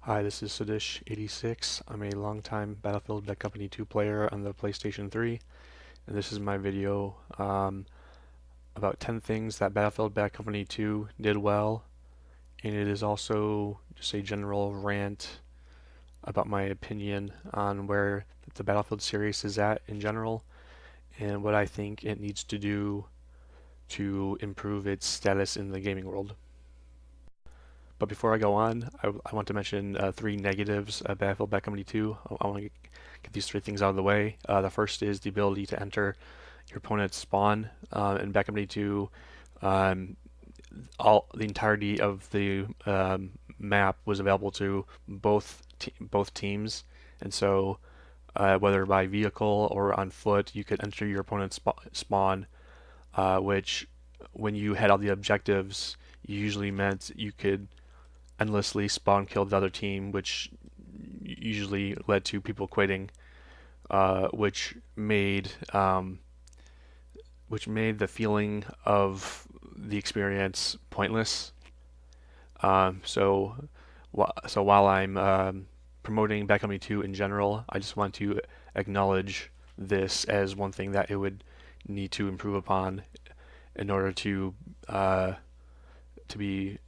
Hi, this is Sadish86. I'm a longtime Battlefield Bad Company 2 player on the PlayStation 3, and this is my video about 10 things that Battlefield Bad Company 2 did well, and it is also just a general rant about my opinion on where the Battlefield series is at in general, and what I think it needs to do to improve its status in the gaming world. But before I go on, I want to mention three negatives of Battlefield Bad Company 2. I want to get these three things out of the way. The first is the ability to enter your opponent's spawn. In Bad Company 2, um, the entirety of the map was available to both teams, and so whether by vehicle or on foot, you could enter your opponent's spawn, which when you had all the objectives, usually meant you could endlessly spawn kill the other team, which usually led to people quitting, which made the feeling of the experience pointless. So while I'm promoting Bad Company 2 in general, I just want to acknowledge this as one thing that it would need to improve upon in order to be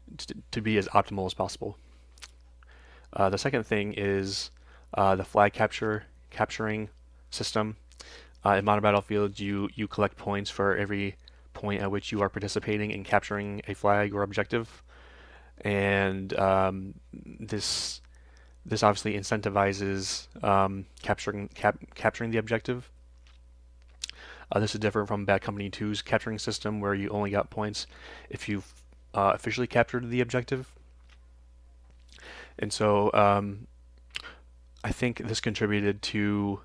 as optimal as possible. The second thing is the flag capturing system. In Modern Battlefield, you collect points for every point at which you are participating in capturing a flag or objective, and this obviously incentivizes capturing the objective. This is different from Bad Company 2's capturing system, where you only got points if you've officially captured the objective. And so I think this contributed to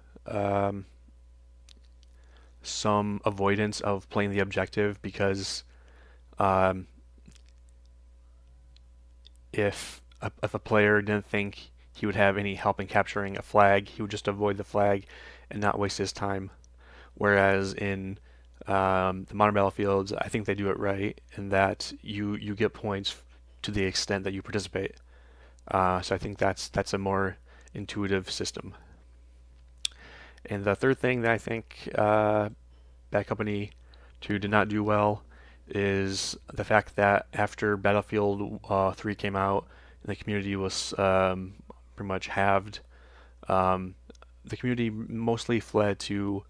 some avoidance of playing the objective, because if a player didn't think he would have any help in capturing a flag, he would just avoid the flag and not waste his time. Whereas in the modern battlefields, I think they do it right in that you get points to the extent that you participate. So I think that's a more intuitive system. And the third thing that I think Bad Company 2 did not do well is the fact that after Battlefield 3 came out and the community was pretty much halved, the community mostly fled to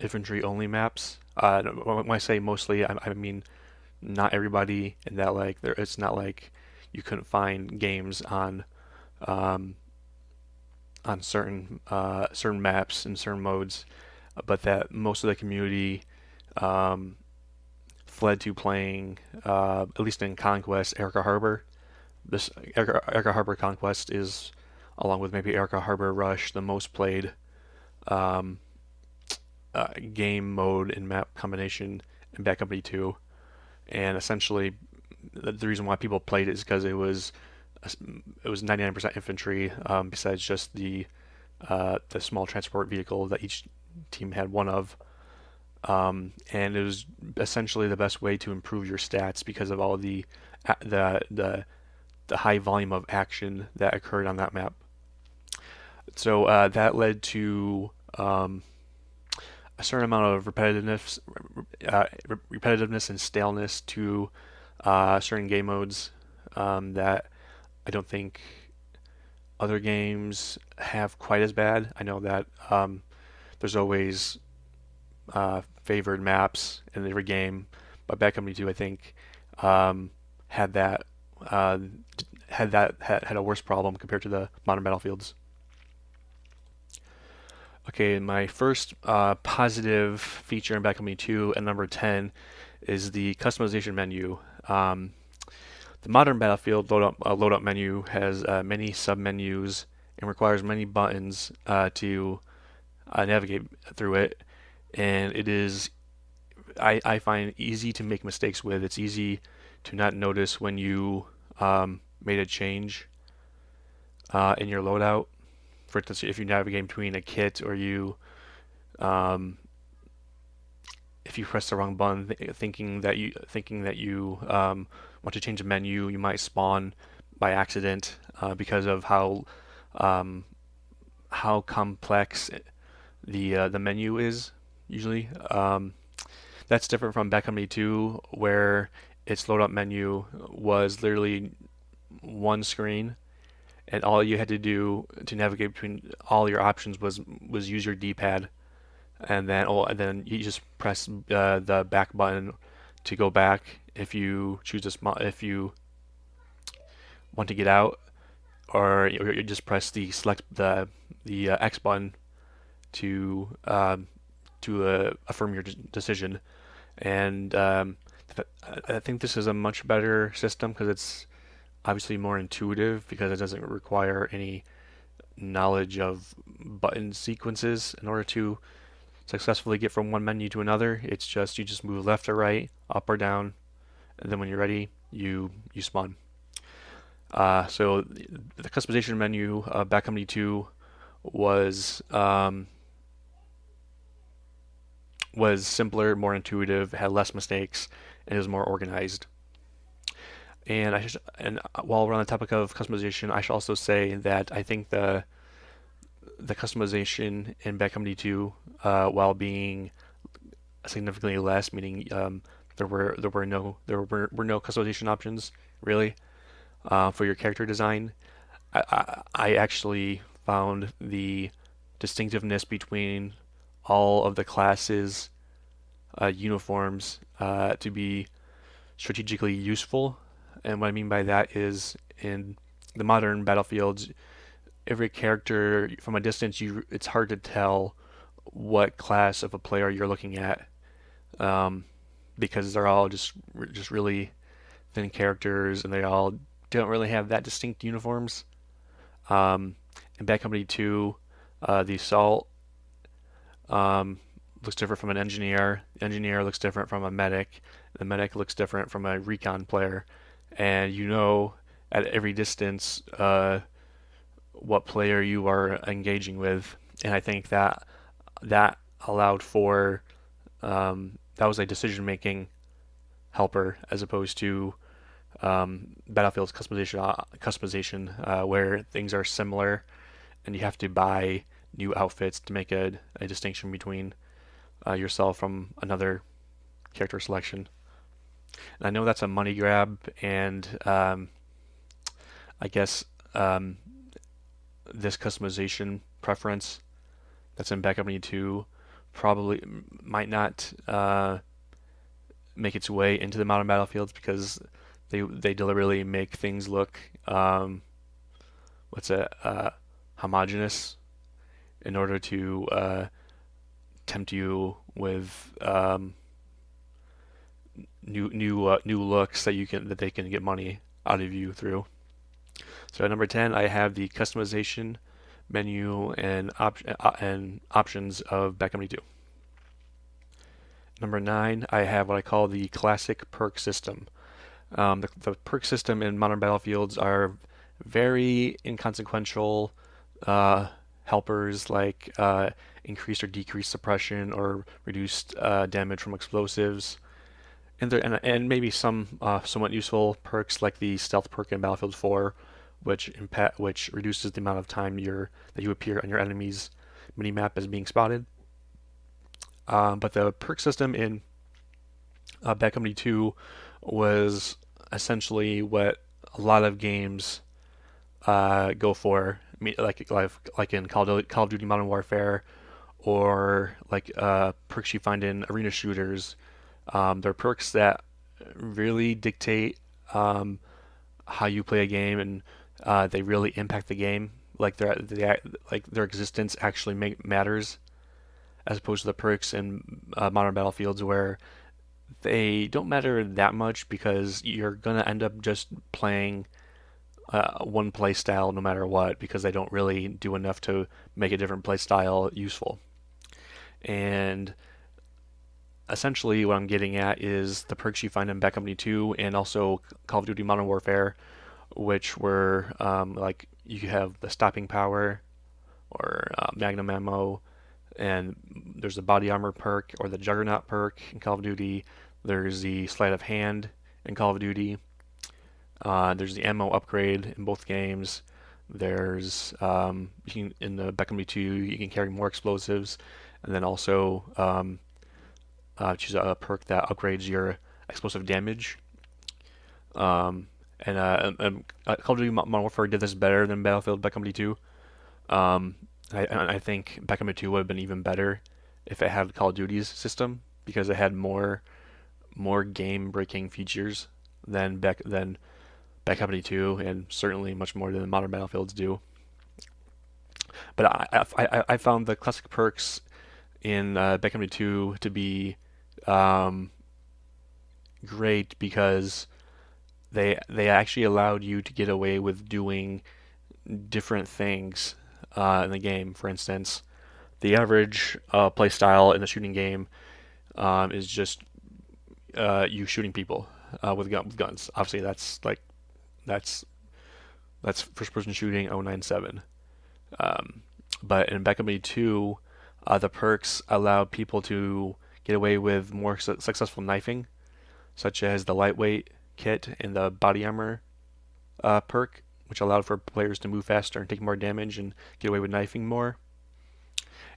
infantry only maps. When I say mostly, I mean not everybody, and that it's not like you couldn't find games on certain maps and certain modes, but that most of the community fled to playing, at least in Conquest, Erica Harbor. This Erica Harbor Conquest is, along with maybe Erica Harbor Rush, the most played game mode and map combination in Bad Company 2. And essentially, the reason why people played it is because it was 99% infantry, besides just the small transport vehicle that each team had one of. And it was essentially the best way to improve your stats because of all the high volume of action that occurred on that map. So that led to a certain amount of repetitiveness and staleness to certain game modes that I don't think other games have quite as bad. I know that there's always favored maps in every game, but Bad Company 2, I think, had a worse problem compared to the modern battlefields. Okay, my first positive feature in Bad Company 2 at number 10 is the customization menu. The modern Battlefield loadout menu has many sub-menus and requires many buttons to navigate through it, and it is, I find, easy to make mistakes with. It's easy to not notice when you made a change in your loadout. For instance, if you navigate between a kit, or if you press the wrong button, thinking that you want to change a menu, you might spawn by accident because of um, how complex the menu is usually. That's different from Bad Company 2, where its load up menu was literally one screen, and all you had to do to navigate between all your options was use your D-pad, and then you just press the back button to go back if you choose if you want to get out, or you just press the select the X button to affirm your decision. And I think this is a much better system because it's obviously more intuitive because it doesn't require any knowledge of button sequences in order to successfully get from one menu to another. It's just you just move left or right, up or down, and then when you're ready, you spawn. So the customization menu of Bad Company 2 was was simpler, more intuitive, had less mistakes, and it was more organized. And while we're on the topic of customization, I should also say that I think the customization in Bad Company 2, while being significantly less, meaning there were no customization options really for your character design. I actually found the distinctiveness between all of the classes' uniforms to be strategically useful. And what I mean by that is in the modern battlefields, every character from a distance, it's hard to tell what class of a player you're looking at um, because they're all just really thin characters and they all don't really have that distinct uniforms. Um, in Bad Company 2, the Assault um, looks different from an engineer. The engineer looks different from a medic. The medic looks different from a recon player. And you know at every distance what player you are engaging with. And I think that allowed for that was a decision making helper as opposed to Battlefield's customization where things are similar and you have to buy new outfits to make a distinction between yourself from another character selection. And I know that's a money grab, and I guess this customization preference that's in Bad Company 2 probably might not make its way into the modern battlefields because they deliberately make things look what's it homogenous in order to tempt you with new looks that they can get money out of you through. So at number 10, I have the customization menu and options of Bad Company 2. Number 9, I have what I call the classic perk system. The perk system in modern battlefields are very inconsequential helpers like increased or decreased suppression or reduced damage from explosives, and maybe some somewhat useful perks like the stealth perk in Battlefield 4, which reduces the amount of time that you appear on your enemy's minimap as being spotted. But the perk system in Bad Company 2 was essentially what a lot of games go for, like in Call of Duty Modern Warfare, or like perks you find in arena shooters. They're perks that really dictate how you play a game, and they really impact the game. Like their existence actually matters, as opposed to the perks in modern battlefields where they don't matter that much because you're gonna end up just playing one play style no matter what because they don't really do enough to make a different play style useful. And essentially what I'm getting at is the perks you find in Bad Company 2 and also Call of Duty Modern Warfare, which were like you have the stopping power or magnum ammo, and there's the body armor perk or the juggernaut perk in Call of Duty. There's the sleight of hand in Call of Duty. There's the ammo upgrade in both games. There's in the Bad Company 2 you can carry more explosives, and then also choose a perk that upgrades your explosive damage. Call of Duty Modern Warfare did this better than Battlefield Bad Company 2. Um, I think Bad Company 2 would have been even better if it had Call of Duty's system because it had more game-breaking features than Bad Company 2, and certainly much more than the modern Battlefields do. But I found the classic perks in Bad Company 2 to be um, great because they actually allowed you to get away with doing different things in the game. For instance, the average play style in the shooting game is just you shooting people with guns. Obviously, that's that's first person shooting 097. Um, but in Bad Company 2, the perks allow people to get away with more successful knifing, such as the lightweight kit and the body armor perk, which allowed for players to move faster and take more damage and get away with knifing more.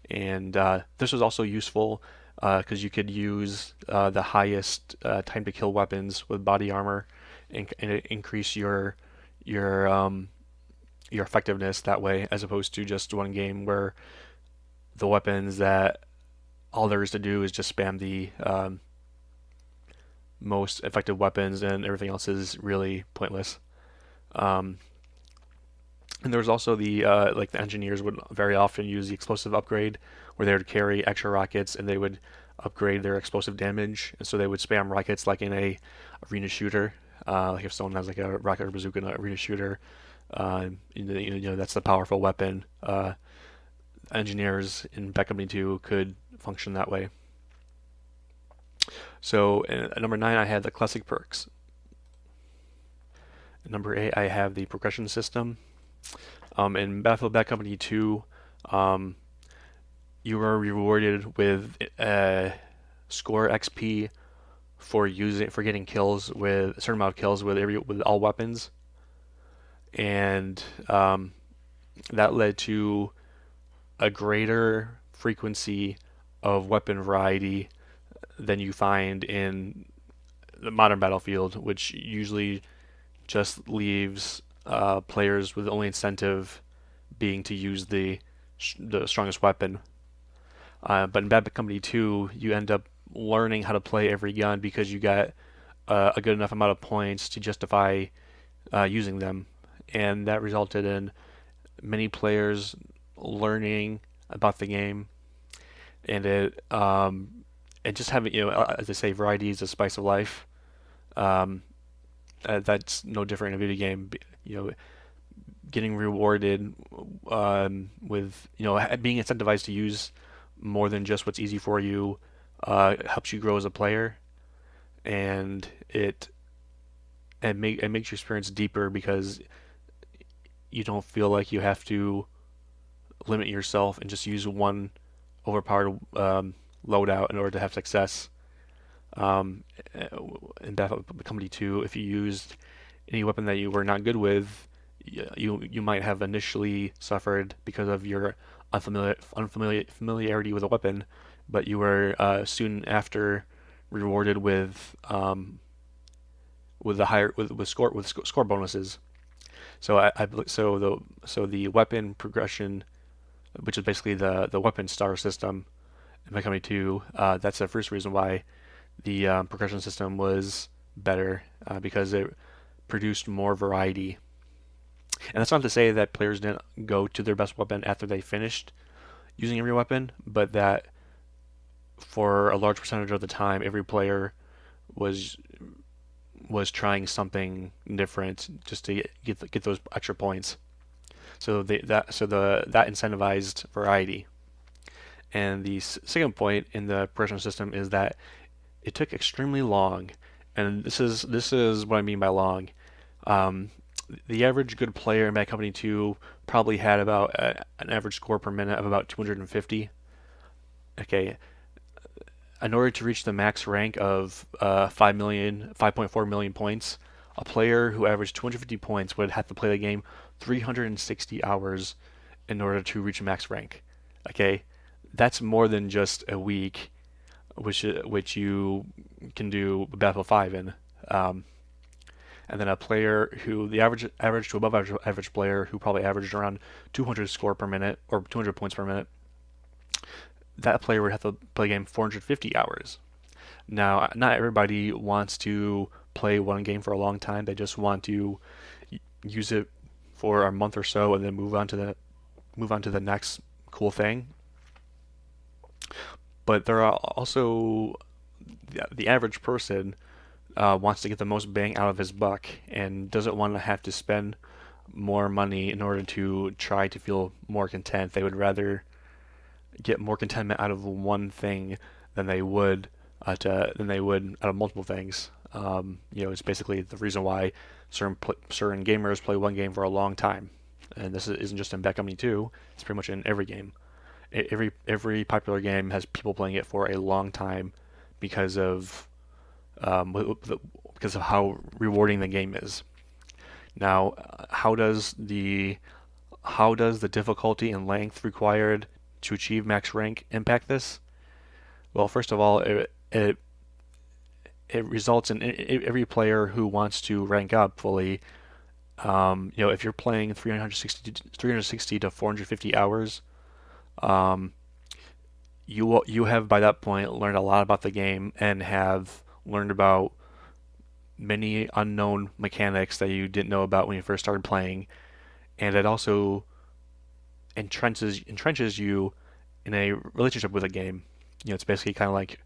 And this was also useful because you could use the highest time to kill weapons with body armor and increase your your effectiveness that way, as opposed to just one game where the weapons that all there is to do is just spam the most effective weapons and everything else is really pointless. Um, and there was also the like the engineers would very often use the explosive upgrade where they would carry extra rockets and they would upgrade their explosive damage, and so they would spam rockets like in a arena shooter. Like if someone has like a rocket or bazooka in an arena shooter, that's the powerful weapon. Engineers in Bad Company 2 could function that way. So at number 9, I had the classic perks. At number 8, I have the progression system. In Battlefield Bad Company 2, you were rewarded with score XP for getting kills with a certain amount of kills with all weapons, and that led to a greater frequency of weapon variety than you find in the modern Battlefield, which usually just leaves players with the only incentive being to use the strongest weapon. But in Bad Company 2, you end up learning how to play every gun because you got a good enough amount of points to justify using them, and that resulted in many players learning about the game, and and just having, as I say, variety is the spice of life. Um, that's no different in a video game. Getting rewarded with being incentivized to use more than just what's easy for you helps you grow as a player, and it makes your experience deeper because you don't feel like you have to limit yourself and just use one overpowered loadout in order to have success. Um, in Battlefield Company 2, if you used any weapon that you were not good with, you might have initially suffered because of your familiarity with a weapon, but you were soon after rewarded with the higher with score bonuses. So the weapon progression, which is basically the weapon star system in Bad Company 2, that's the first reason why the progression system was better because it produced more variety. And that's not to say that players didn't go to their best weapon after they finished using every weapon, but that for a large percentage of the time, every player was was trying something different just to get those extra points. So that incentivized variety. And the second point in the progression system is that it took extremely long, and this is what I mean by long. Um, the average good player in Bad Company 2 probably had about an average score per minute of about 250. Okay, in order to reach the max rank of 5.4 million points, a player who averaged 250 points would have to play the game 360 hours in order to reach max rank. Okay, that's more than just a week, which you can do Battlefield 5 in. Um, and then a player who the average to above average player who probably averaged around 200 score per minute or 200 points per minute, that player would have to play the game 450 hours. Now, not everybody wants to play one game for a long time. They just want to use it for a month or so and then move on to the next cool thing. But there are also the average person wants to get the most bang out of his buck and doesn't want to have to spend more money in order to try to feel more content. They would rather get more contentment out of one thing than they would out of multiple things. It's basically the reason why certain gamers play one game for a long time, and this isn't just in Bad Company 2. It's pretty much in every game. Every popular game has people playing it for a long time because of how rewarding the game is. Now, how does the difficulty and length required to achieve max rank impact this? Well, first of all, it results in every player who wants to rank up fully. If you're playing 360 to 450 hours, you have by that point learned a lot about the game and have learned about many unknown mechanics that you didn't know about when you first started playing, and it also entrenches you in a relationship with a game. It's basically kind of like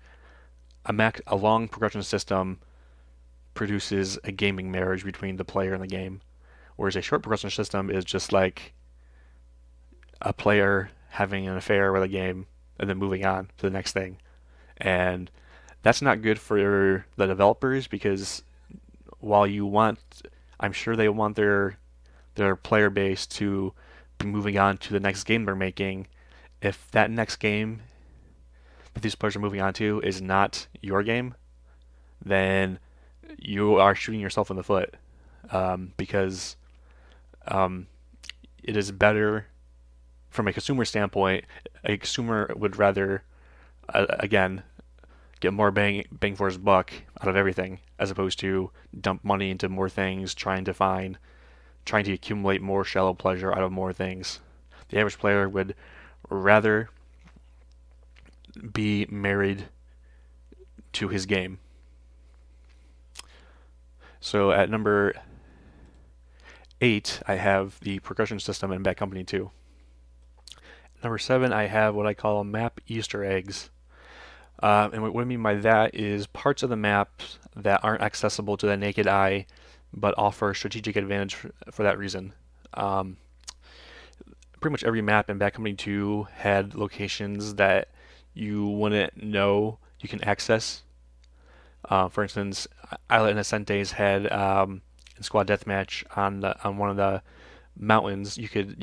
a long progression system produces a gaming marriage between the player and the game, whereas a short progression system is just like a player having an affair with a game and then moving on to the next thing. And that's not good for the developers because while I'm sure they want their player base to be moving on to the next game they're making. If that next game that these players are moving on to is not your game, then you are shooting yourself in the foot because it is better from a consumer standpoint. A consumer would rather, again, get more bang for his buck out of everything as opposed to dump money into more things, trying to accumulate more shallow pleasure out of more things. The average player would rather be married to his game. So at number 8, I have the progression system in Bad Company 2. Number 7, I have what I call map Easter eggs. And what I mean by that is parts of the map that aren't accessible to the naked eye, but offer strategic advantage for that reason. Pretty much every map in Bad Company 2 had locations that you wouldn't know you can access. For instance, Isla Inocentes had in Squad Deathmatch on one of the mountains. You can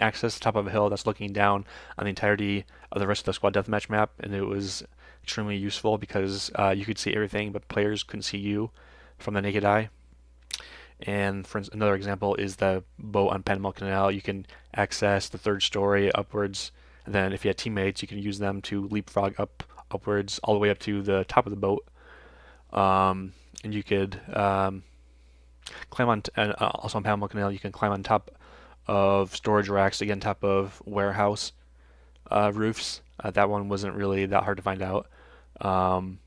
access the top of a hill that's looking down on the entirety of the rest of the Squad Deathmatch map, and it was extremely useful because you could see everything, but players couldn't see you from the naked eye. And for another example is the boat on Panama Canal. You can access the third story upwards, and then if you had teammates, you can use them to leapfrog upwards all the way up to the top of the boat. And you could climb on, and also on Panama Canal, you can climb on top of storage racks, again, top of warehouse roofs. That one wasn't really that hard to find out. And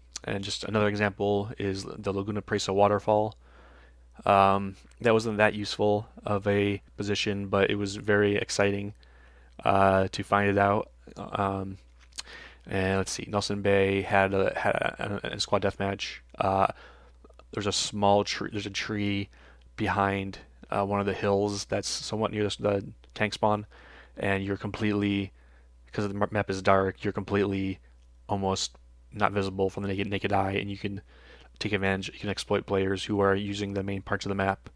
just another example is the Laguna Presa waterfall. That wasn't that useful of a position, but it was very exciting to find it out. And let's see, Nelson Bay had a squad deathmatch. There's a small tree. There's a tree behind one of the hills that's somewhat near the tank spawn, and you're completely, because the map is dark, you're completely almost not visible from the naked eye, and you can take advantage. You can exploit players who are using the main parts of the map.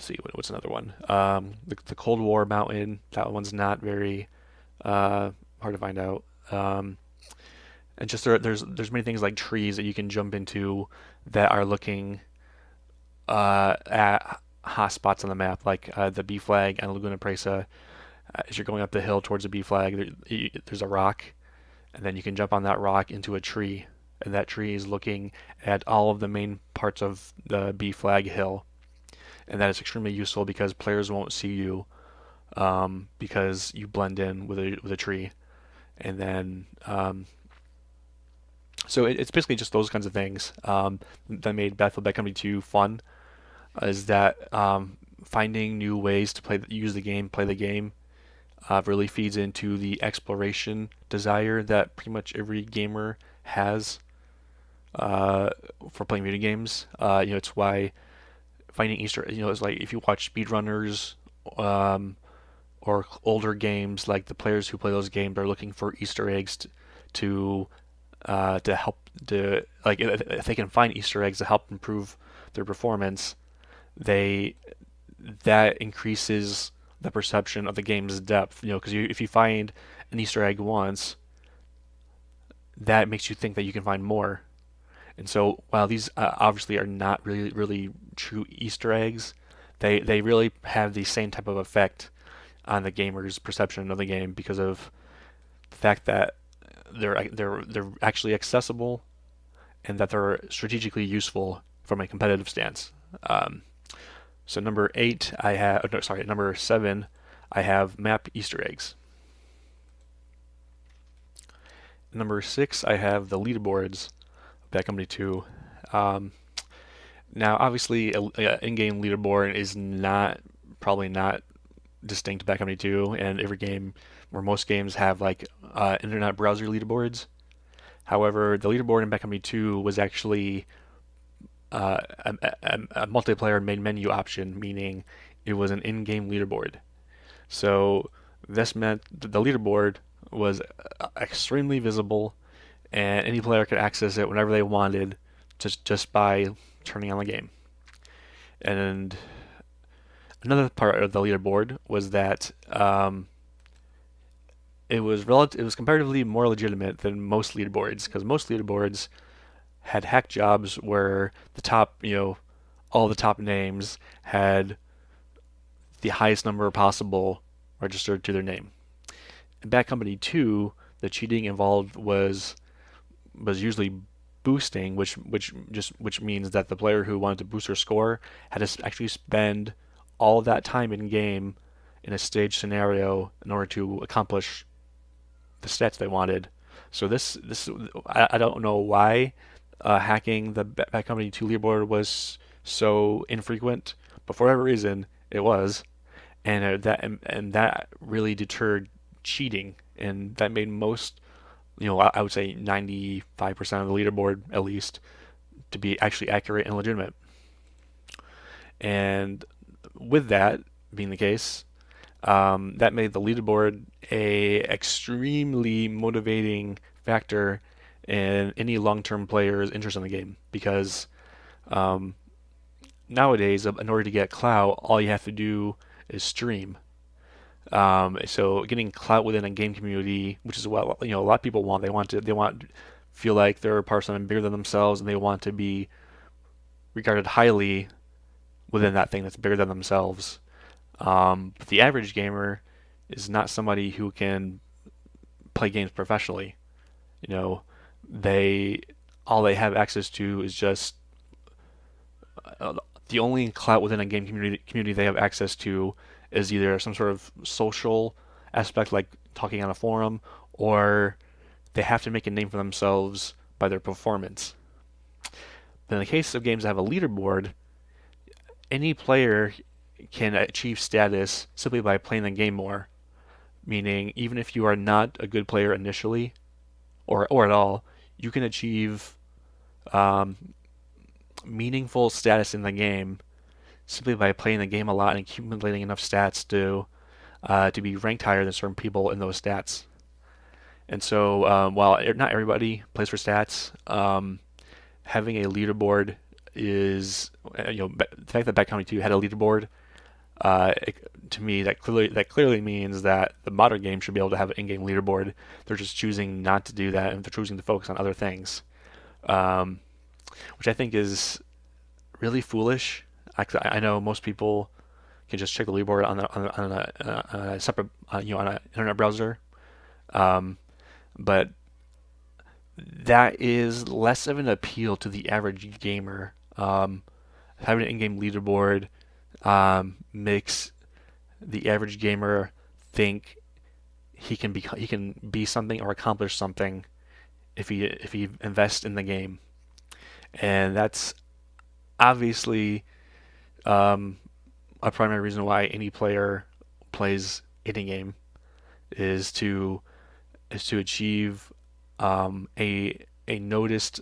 See, what's another one? The Cold War Mountain. That one's not very hard to find out. And just there's many things like trees that you can jump into that are looking at hot spots on the map, like the B flag and Laguna Presa. As you're going up the hill towards the B flag, there's a rock, and then you can jump on that rock into a tree, and that tree is looking at all of the main parts of the B flag hill, and that is extremely useful because players won't see you because you blend in with a tree, and then so it's basically just those kinds of things that made Battlefield Bad Company 2 fun. Is that finding new ways to use the game, play the game, really feeds into the exploration desire that pretty much every gamer has for playing video games. It's why finding Easter. It's like if you watch speedrunners or older games, like the players who play those games are looking for Easter eggs to help like if they can find Easter eggs to help improve their performance, they that increases the perception of the game's depth. Because if you find an Easter egg once, that makes you think that you can find more. And so while these obviously are not really true Easter eggs, they really have the same type of effect on the gamer's perception of the game because of the fact that they're actually accessible and that they're strategically useful from a competitive stance. So number 8, number 7, I have map Easter eggs. Number 6, I have the leaderboards of Bad Company 2. Now, obviously, a in-game leaderboard is probably not distinct to Bad Company 2, and every game, or most games, have like internet browser leaderboards. However, the leaderboard in Bad Company 2 was actually a multiplayer main menu option, meaning it was an in-game leaderboard. So this meant the leaderboard was extremely visible, and any player could access it whenever they wanted, just by turning on the game. And another part of the leaderboard was that it was comparatively more legitimate than most leaderboards, because most leaderboards had hack jobs where the top, all the top names had the highest number possible registered to their name. In Bad Company 2, the cheating involved was usually boosting, which means that the player who wanted to boost their score had to actually spend all of that time in game in a stage scenario in order to accomplish the stats they wanted. So I don't know why hacking the Bad Company 2 leaderboard was so infrequent, but for whatever reason, it was, and that really deterred cheating, and that made most, I would say 95% of the leaderboard at least, to be actually accurate and legitimate. And with that being the case, that made the leaderboard a extremely motivating factor in any long-term player's interest in the game, because nowadays, in order to get clout, all you have to do is stream. So getting clout within a game community, which is what a lot of people want. They want feel like they're a part of something bigger than themselves, and they want to be regarded highly within that thing that's bigger than themselves. But the average gamer is not somebody who can play games professionally. They all they have access to is just the only clout within a game community they have access to is either some sort of social aspect, like talking on a forum, or they have to make a name for themselves by their performance. But in the case of games that have a leaderboard, any player can achieve status simply by playing the game more. Meaning, even if you are not a good player initially, or at all, you can achieve meaningful status in the game simply by playing the game a lot and accumulating enough stats to be ranked higher than certain people in those stats. And so, while not everybody plays for stats, having a leaderboard is, the fact that Bad Company 2 had a leaderboard To me, that clearly means that the modern game should be able to have an in-game leaderboard. They're just choosing not to do that, and they're choosing to focus on other things, um, which I think is really foolish. I know most people can just check the leaderboard on a separate, on an internet browser, um, but that is less of an appeal to the average gamer. Having an in-game leaderboard makes the average gamer think he can be something or accomplish something if he invests in the game, and that's obviously um, a primary reason why any player plays any game is to achieve a noticed